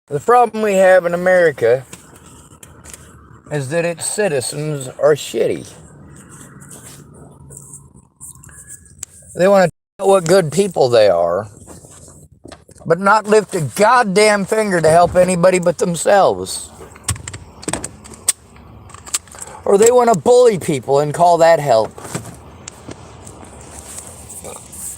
The problem we have in America is that its citizens are shitty. They want to tell what good people they are, but not lift a goddamn finger to help anybody but themselves. Or they want to bully people and call that help.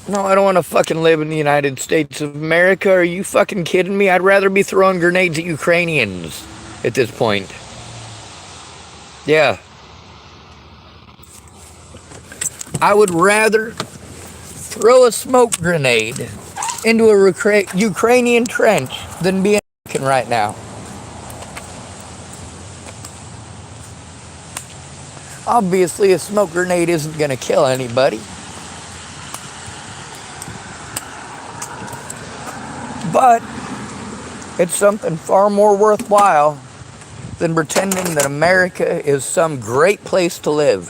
No, I don't want to fucking live in the United States of America. Are you fucking kidding me? I'd rather be throwing grenades at Ukrainians at this point. Yeah. I would rather throw a smoke grenade into a Ukrainian trench than be American right now. Obviously, a smoke grenade isn't going to kill anybody. But it's something far more worthwhile than pretending that America is some great place to live.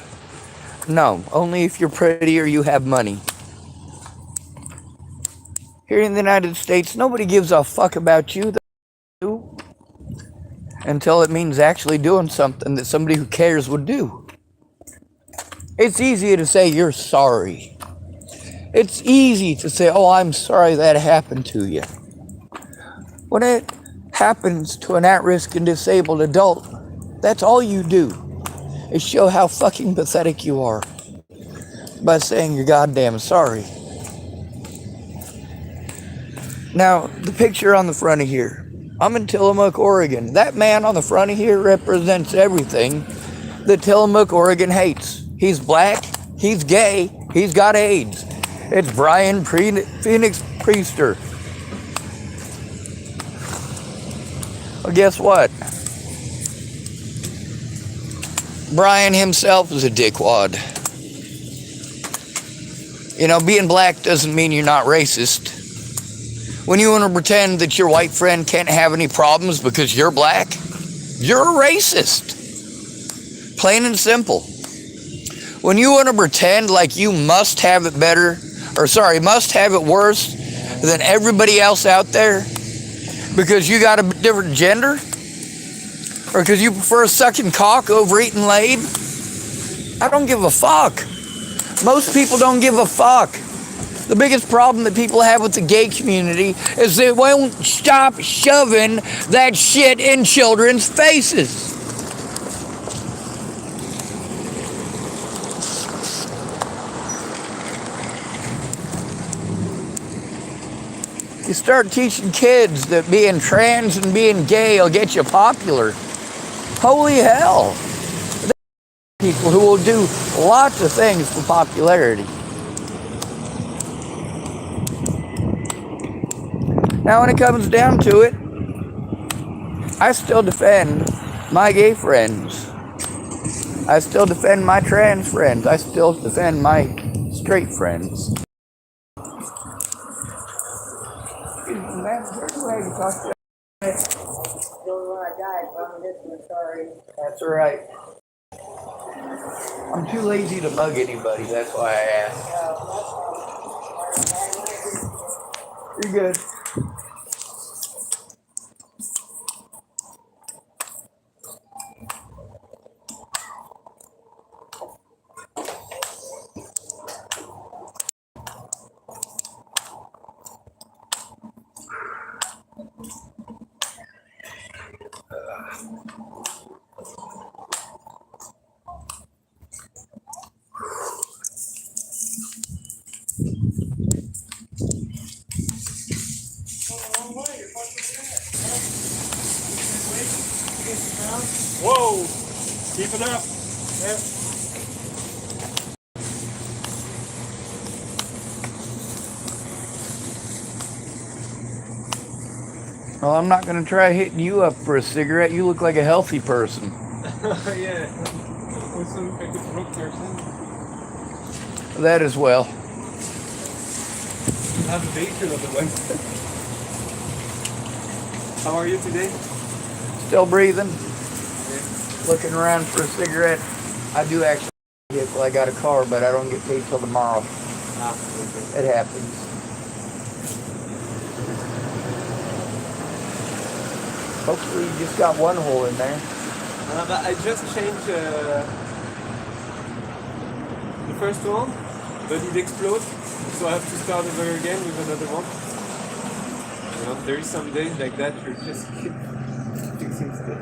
No, only if you're pretty or you have money. Here in the United States, nobody gives a fuck about you until it means actually doing something that somebody who cares would do. It's easy to say you're sorry. It's easy to say, oh, I'm sorry that happened to you. When it happens to an at-risk and disabled adult, that's all you do is show how fucking pathetic you are by saying you're goddamn sorry. Now, the picture on the front of here, I'm in Tillamook, Oregon. That man on the front of here represents everything that Tillamook, Oregon hates. He's black, he's gay, he's got AIDS. It's Brian Phoenix Priester. Well, guess what? Brian himself is a dickwad. You know, being black doesn't mean you're not racist. When you want to pretend that your white friend can't have any problems because you're black, you're a racist. Plain and simple. When you want to pretend like you must have it better, must have it worse than everybody else out there because you got a different gender, or because you prefer sucking cock over eating laid, I don't give a fuck. Most people don't give a fuck. The biggest problem that people have with the gay community is they won't stop shoving that shit in children's faces. You start teaching kids that being trans and being gay will get you popular. Holy hell. There are people who will do lots of things for popularity. Now, when it comes down to it, I still defend my gay friends. I still defend my trans friends. I still defend my straight friends. That's all right. I'm too lazy to mug anybody, that's why I asked. You're good. Whoa! Keep it up. Yep. Well, I'm not going to try hitting you up for a cigarette. You look like a healthy person. Yeah. With some good throat there, That as well. How's the baker of the one? How are you today? Still breathing. Looking around for a cigarette. I do actually get well, I got a car, but I don't get paid till tomorrow. Okay. It happens. Hopefully you just got one hole in there. But I just changed the first one, but it explodes, so I have to start over again with another one. You know, there is some days like that you just keep fixing stuff.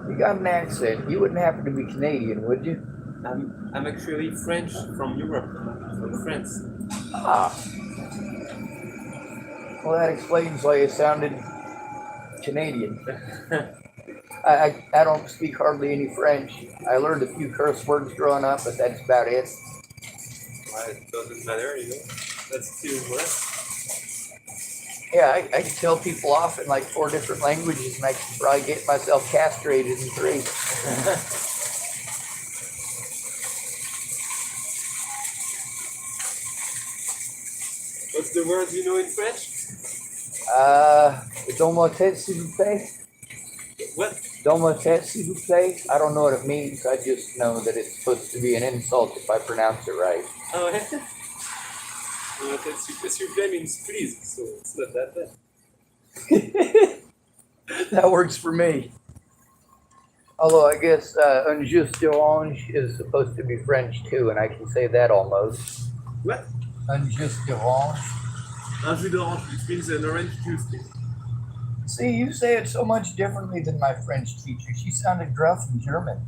You got an accent. You wouldn't happen to be Canadian, would you? I'm actually French from Europe, from France. Ah. Well, that explains why you sounded Canadian. I don't speak hardly any French. I learned a few curse words growing up, but that's about it. Well, it doesn't matter, you know. That's still worse. Yeah, I can tell people off in like 4 different languages, and I can probably get myself castrated in 3. What's the word you know in French? Dans ma tête, s'il vous plaît. What? Dans ma tête, s'il vous plaît. I don't know what it means. I just know that it's supposed to be an insult if I pronounce it right. Oh, yeah. S'il vous plaît means please, so it's not that bad. That works for me. Although I guess un jus d'orange is supposed to be French too, and I can say that almost. What? Un jus d'orange. Un jus d'orange, which means an orange juice. See, you say it so much differently than my French teacher. She sounded gruff and German.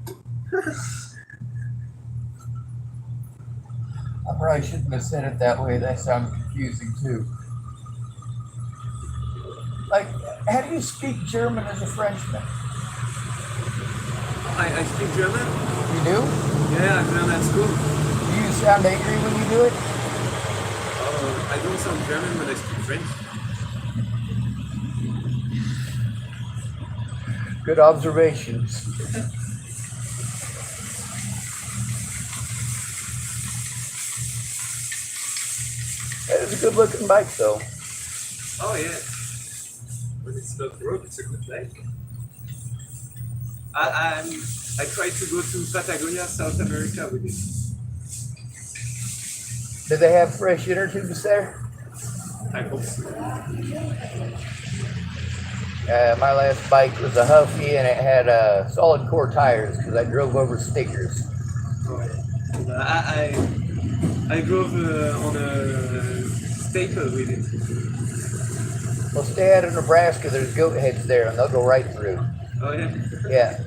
I probably shouldn't have said it that way. That sounds confusing too. Like, how do you speak German as a Frenchman? I speak German. You do? Yeah, I've learned at school. Do you sound angry when you do it? I don't sound German when I speak French. Good observations. That is a good looking bike though. Oh yeah. When it's not broke, it's a good bike. I tried to go to Patagonia, South America with it. Do they have fresh inner tubes there? I hope so. My last bike was a Huffy and it had solid core tires because I drove over stickers. Oh, yeah. I drove on a staple with it. Well, stay out of Nebraska. There's goat heads there and they'll go right through. Oh yeah. Yeah.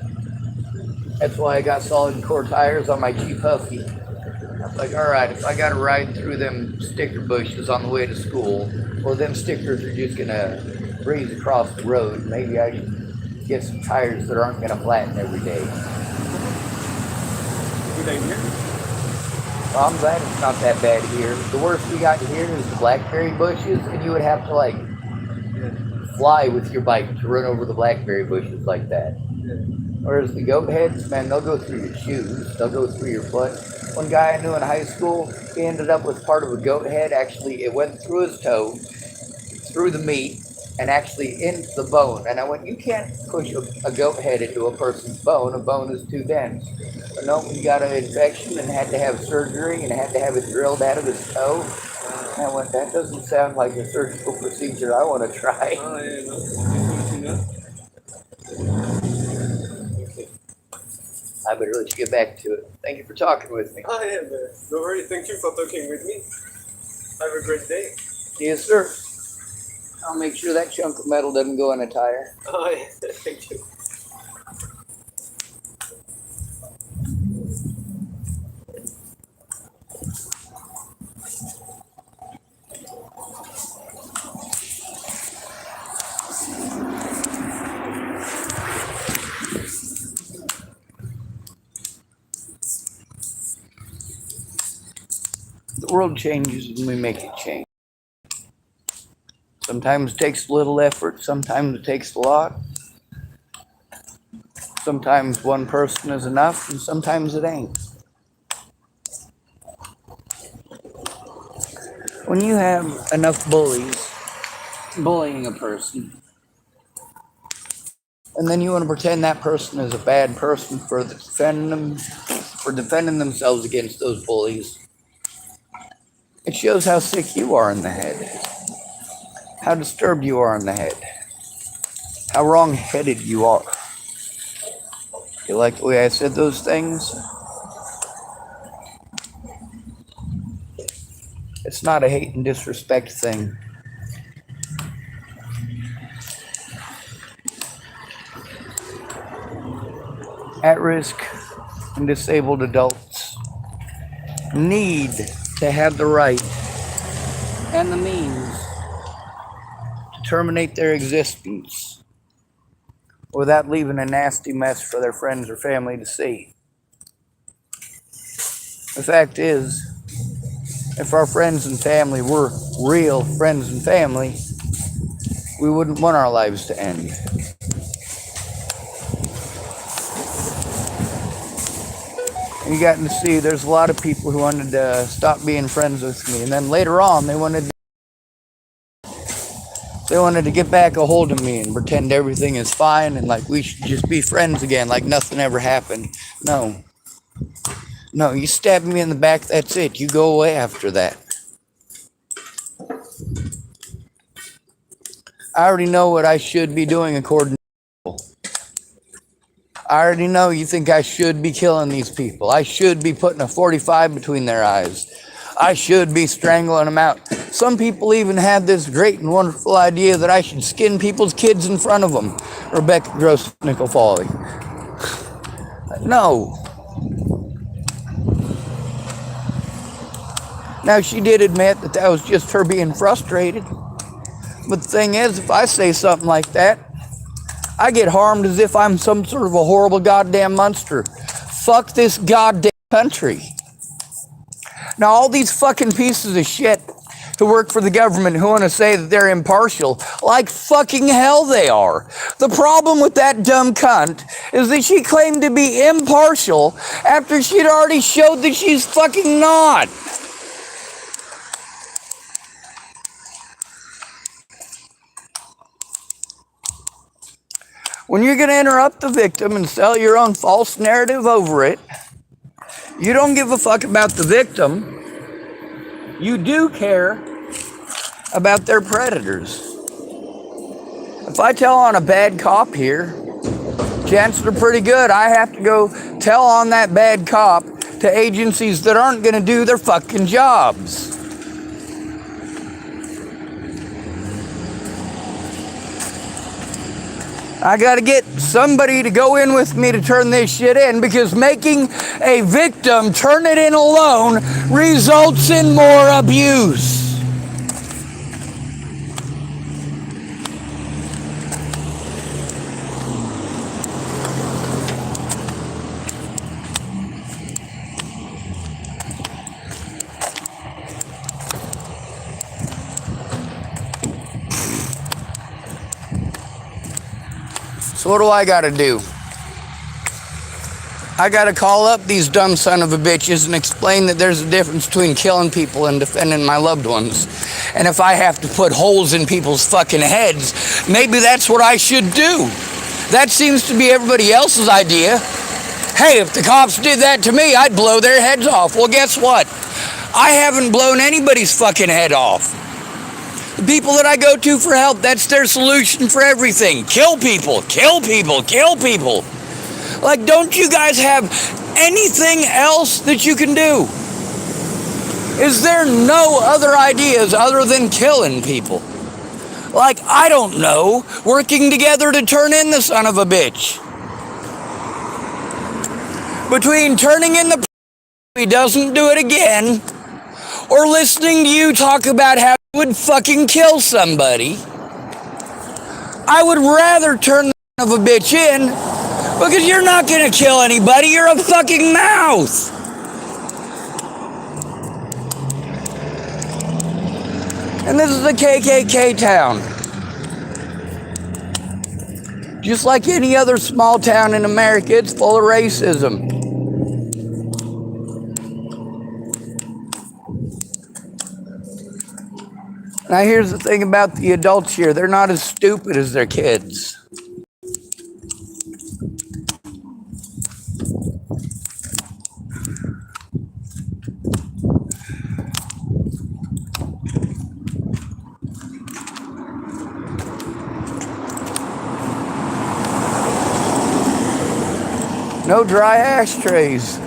That's why I got solid core tires on my Jeep Huffy. I was like, all right, if I got to ride through them sticker bushes on the way to school, well, them stickers are just going to breeze across the road. Maybe I should get some tires that aren't going to flatten every day. Good idea. Well, I'm glad it's not that bad here. The worst we got here is the blackberry bushes, and you would have to, like, fly with your bike to run over the blackberry bushes like that. Whereas the goat heads, man, they'll go through your shoes. They'll go through your foot. One guy I knew in high school, he ended up with part of a goat head. Actually, it went through his toe, through the meat, and actually into the bone. And I went, you can't push a goat head into a person's bone. A bone is too dense. But no, he got an infection and had to have surgery and had to have it drilled out of his toe. And I went, that doesn't sound like a surgical procedure I want to try. Oh yeah, no. I better let you get back to it. Thank you for talking with me. Oh yeah, man. Don't worry. Thank you for talking with me. Have a great day. Yes, sir. I'll make sure that chunk of metal doesn't go in a tire. Oh yeah, thank you. The world changes when we make it change. Sometimes it takes a little effort, sometimes it takes a lot. Sometimes one person is enough, and sometimes it ain't. When you have enough bullies bullying a person, and then you want to pretend that person is a bad person for defending themselves against those bullies, it shows how sick you are in the head, how disturbed you are in the head, how wrong-headed you are. You like the way I said those things? It's not a hate and disrespect thing. At-risk and disabled adults need to have the right and the means to terminate their existence without leaving a nasty mess for their friends or family to see. The fact is, if our friends and family were real friends and family, we wouldn't want our lives to end. And you got to see there's a lot of people who wanted to stop being friends with me, and then later on they wanted to get back a hold of me and pretend everything is fine and like we should just be friends again, like nothing ever happened. No, you stab me in the back, that's it. You go away after that. I already know what I should be doing according to people. I already know you think I should be killing these people. I should be putting a 45 between their eyes. I should be strangling them out. Some people even had this great and wonderful idea that I should skin people's kids in front of them. Rebecca Gross Nickel Foley. No. Now, she did admit that that was just her being frustrated. But the thing is, if I say something like that, I get harmed as if I'm some sort of a horrible goddamn monster. Fuck this goddamn country. Now, all these fucking pieces of shit who work for the government who want to say that they're impartial, like fucking hell they are. The problem with that dumb cunt is that she claimed to be impartial after she'd already showed that she's fucking not. When you're going to interrupt the victim and sell your own false narrative over it, you don't give a fuck about the victim. You do care about their predators. If I tell on a bad cop here, chances are pretty good I have to go tell on that bad cop to agencies that aren't going to do their fucking jobs. I gotta get somebody to go in with me to turn this shit in, because making a victim turn it in alone results in more abuse. So what do I gotta do? I gotta call up these dumb son of a bitches and explain that there's a difference between killing people and defending my loved ones. And if I have to put holes in people's fucking heads, maybe that's what I should do. That seems to be everybody else's idea. Hey, if the cops did that to me, I'd blow their heads off. Well, guess what? I haven't blown anybody's fucking head off. The people that I go to for help, that's their solution for everything. Kill people, kill people, kill people. Like, don't you guys have anything else that you can do? Is there no other ideas other than killing people? Like, I don't know, working together to turn in the son of a bitch. Between turning in the he doesn't do it again, or listening to you talk about how you would fucking kill somebody, I would rather turn the son of a bitch in, because you're not gonna kill anybody, you're a fucking mouse. And this is a KKK town. Just like any other small town in America, it's full of racism. Now here's the thing about the adults here, they're not as stupid as their kids. No dry ashtrays.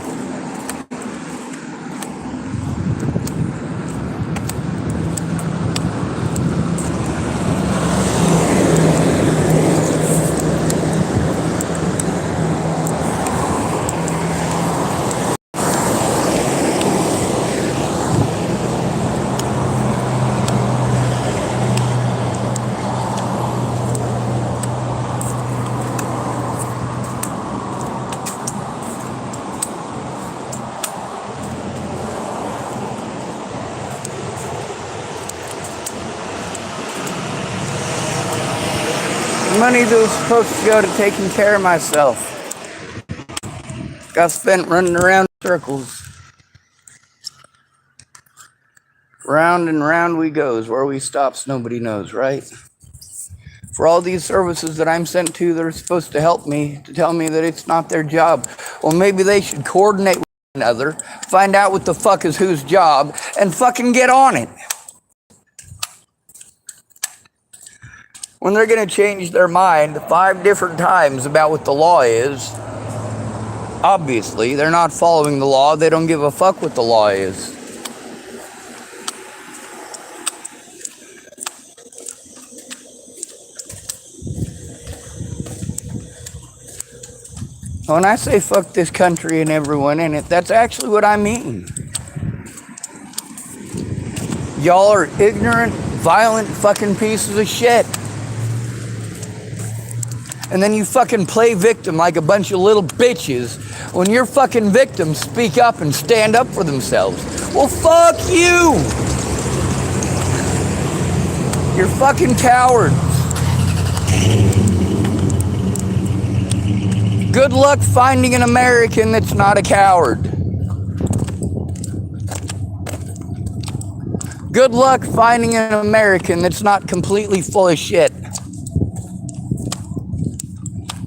Money that was supposed to go to taking care of myself got spent running around in circles. Round and round we goes. Where we stops, nobody knows, right? For all these services that I'm sent to, they're supposed to help me, to tell me that it's not their job. Well, maybe they should coordinate with one another, find out what the fuck is whose job, and fucking get on it. When they're going to change their mind 5 different times about what the law is, obviously they're not following the law. They don't give a fuck what the law is. When I say fuck this country and everyone in it, that's actually what I mean. Y'all are ignorant, violent fucking pieces of shit. And then you fucking play victim like a bunch of little bitches when your fucking victims speak up and stand up for themselves. Well, fuck you! You're fucking cowards. Good luck finding an American that's not a coward. Good luck finding an American that's not completely full of shit.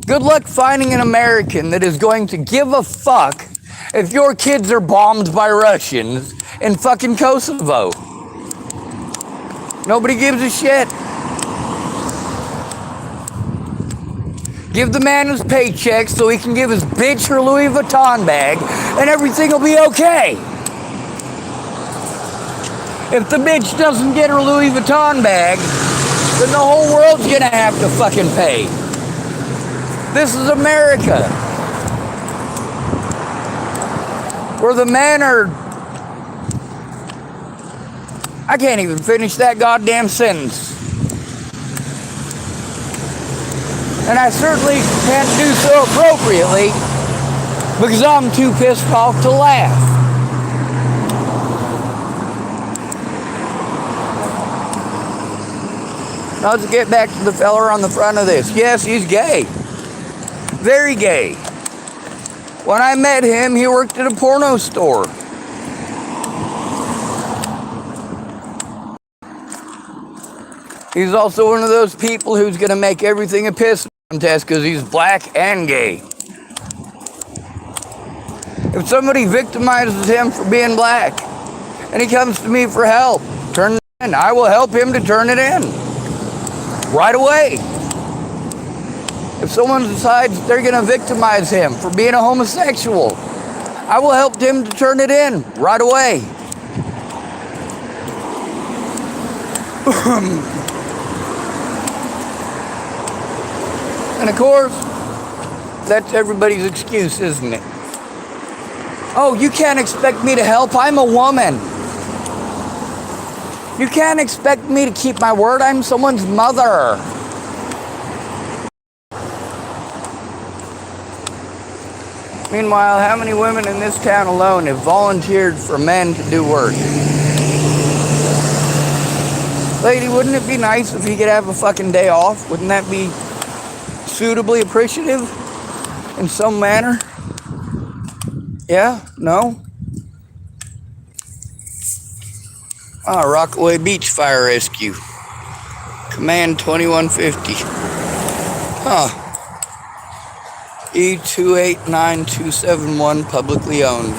Good luck finding an American that is going to give a fuck if your kids are bombed by Russians in fucking Kosovo. Nobody gives a shit. Give the man his paycheck so he can give his bitch her Louis Vuitton bag and everything will be okay. If the bitch doesn't get her Louis Vuitton bag, then the whole world's gonna have to fucking pay. This is America, where the men are... I can't even finish that goddamn sentence. And I certainly can't do so appropriately because I'm too pissed off to laugh. Now let's get back to the fella on the front of this. Yes, he's gay. Very gay. When I met him, he worked at a porno store. He's also one of those people who's going to make everything a piss contest because he's black and gay. If somebody victimizes him for being black and he comes to me for help, turn it in. I will help him to turn it in. Right away. If someone decides they're going to victimize him for being a homosexual, I will help him to turn it in right away. And of course, that's everybody's excuse, isn't it? Oh, you can't expect me to help. I'm a woman. You can't expect me to keep my word. I'm someone's mother. Meanwhile, how many women in this town alone have volunteered for men to do work? Lady, wouldn't it be nice if he could have a fucking day off? Wouldn't that be suitably appreciative in some manner? Yeah? No? Rockaway Beach Fire Rescue. Command 2150. E289271, publicly owned.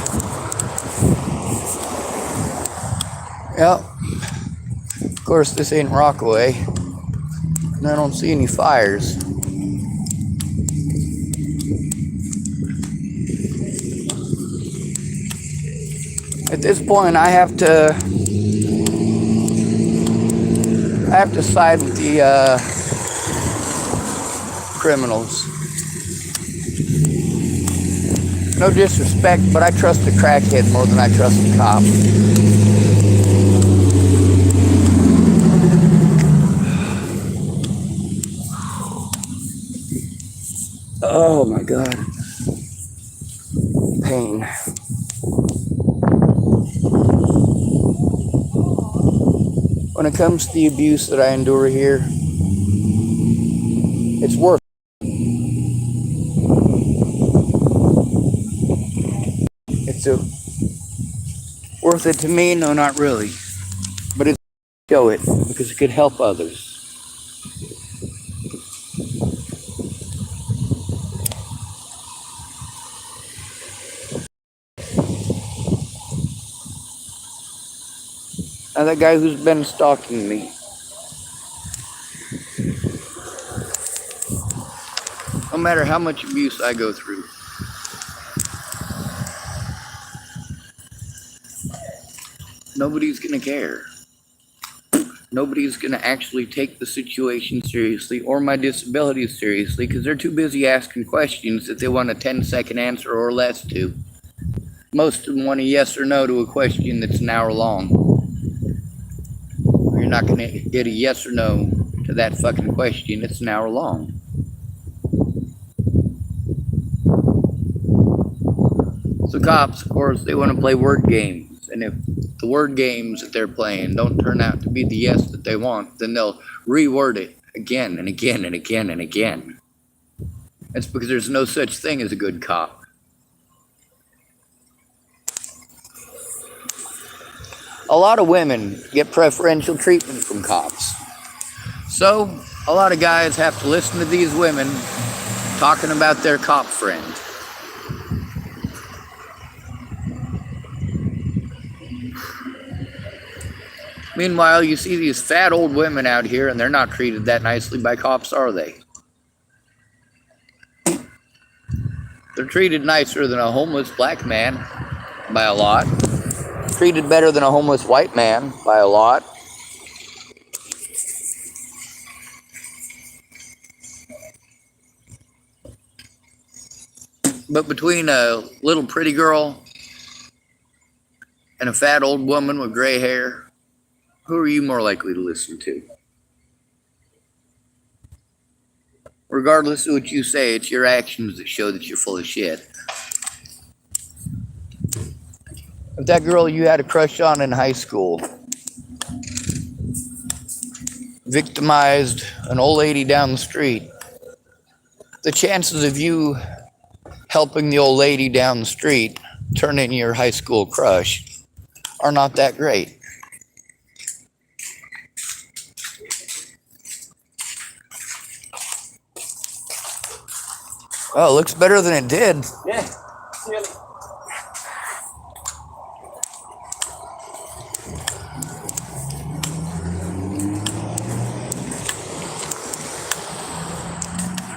Yep. Of course, this ain't Rockaway. And I don't see any fires. At this point, I have to side with the criminals. No disrespect, but I trust a crackhead more than I trust a cop. Oh my God. Pain. When it comes to the abuse that I endure here, it's worth it. It's worth it to me? No, not really. But it's show it because it could help others. Now that guy who's been stalking me, no matter how much abuse I go through, nobody's gonna care. Nobody's gonna actually take the situation seriously or my disability seriously because they're too busy asking questions that they want a 10-second answer or less to. Most of them want a yes or no to a question that's an hour long. You're not gonna get a yes or no to that fucking question. It's an hour long. So cops, of course, they want to play word games. And if the word games that they're playing don't turn out to be the yes that they want, then they'll reword it again and again and again and again. That's because there's no such thing as a good cop. A lot of women get preferential treatment from cops. So, a lot of guys have to listen to these women talking about their cop friend. Meanwhile, you see these fat old women out here and they're not treated that nicely by cops, are they? They're treated nicer than a homeless black man by a lot. Treated better than a homeless white man by a lot. But between a little pretty girl and a fat old woman with gray hair, who are you more likely to listen to? Regardless of what you say, it's your actions that show that you're full of shit. If that girl you had a crush on in high school victimized an old lady down the street, the chances of you helping the old lady down the street turn into your high school crush are not that great. Oh, it looks better than it did. Yeah, really.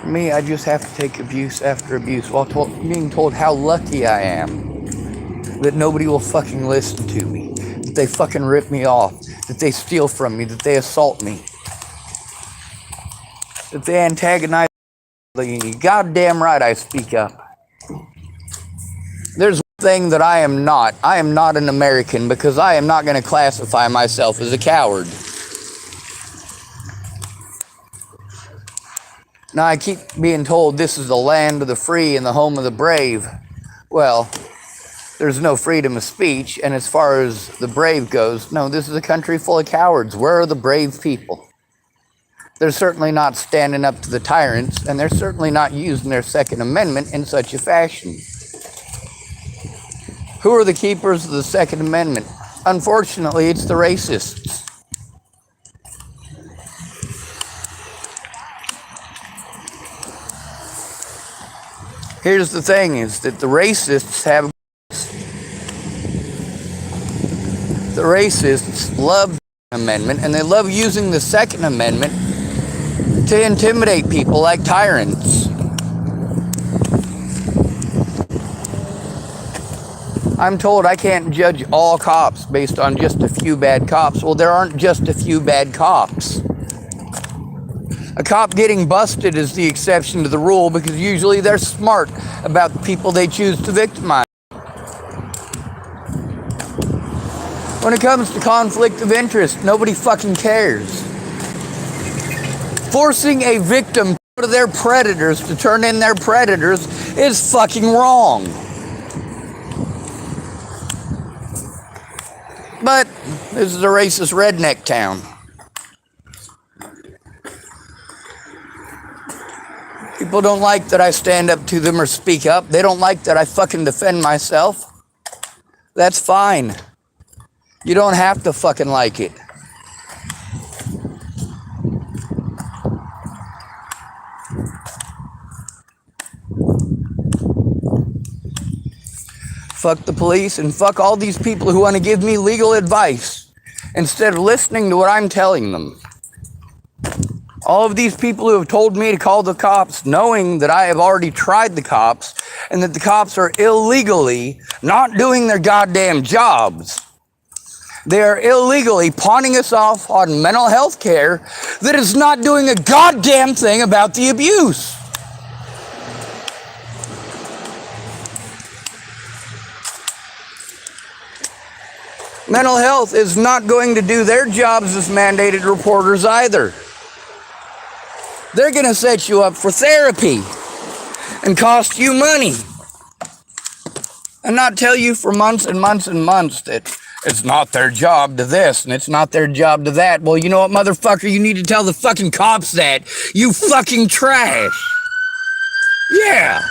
For me, I just have to take abuse after abuse while being told how lucky I am that nobody will fucking listen to me, that they fucking rip me off, that they steal from me, that they assault me, that they antagonize me. Goddamn right I speak up. There's one thing that I am not. I am not an American because I am not going to classify myself as a coward. Now, I keep being told this is the land of the free and the home of the brave. Well, there's no freedom of speech, and as far as the brave goes, no, this is a country full of cowards. Where are the brave people? They're certainly not standing up to the tyrants, and they're certainly not using their Second Amendment in such a fashion. Who are the keepers of the Second Amendment? Unfortunately, it's the racists. Here's the thing, is that the racists love the Amendment, and they love using the Second Amendment to intimidate people like tyrants. I'm told I can't judge all cops based on just a few bad cops. Well, there aren't just a few bad cops. A cop getting busted is the exception to the rule because usually they're smart about the people they choose to victimize. When it comes to conflict of interest, nobody fucking cares. Forcing a victim to go to their predators to turn in their predators is fucking wrong. But this is a racist redneck town. People don't like that I stand up to them or speak up. They don't like that I fucking defend myself. That's fine. You don't have to fucking like it. Fuck the police and fuck all these people who want to give me legal advice instead of listening to what I'm telling them. All of these people who have told me to call the cops knowing that I have already tried the cops and that the cops are illegally not doing their goddamn jobs. They are illegally pawning us off on mental health care that is not doing a goddamn thing about the abuse. Mental health is not going to do their jobs as mandated reporters either. They're going to set you up for therapy and cost you money. And not tell you for months and months and months that it's not their job to this and it's not their job to that. Well, you know what, motherfucker? You need to tell the fucking cops that. You fucking trash. Yeah.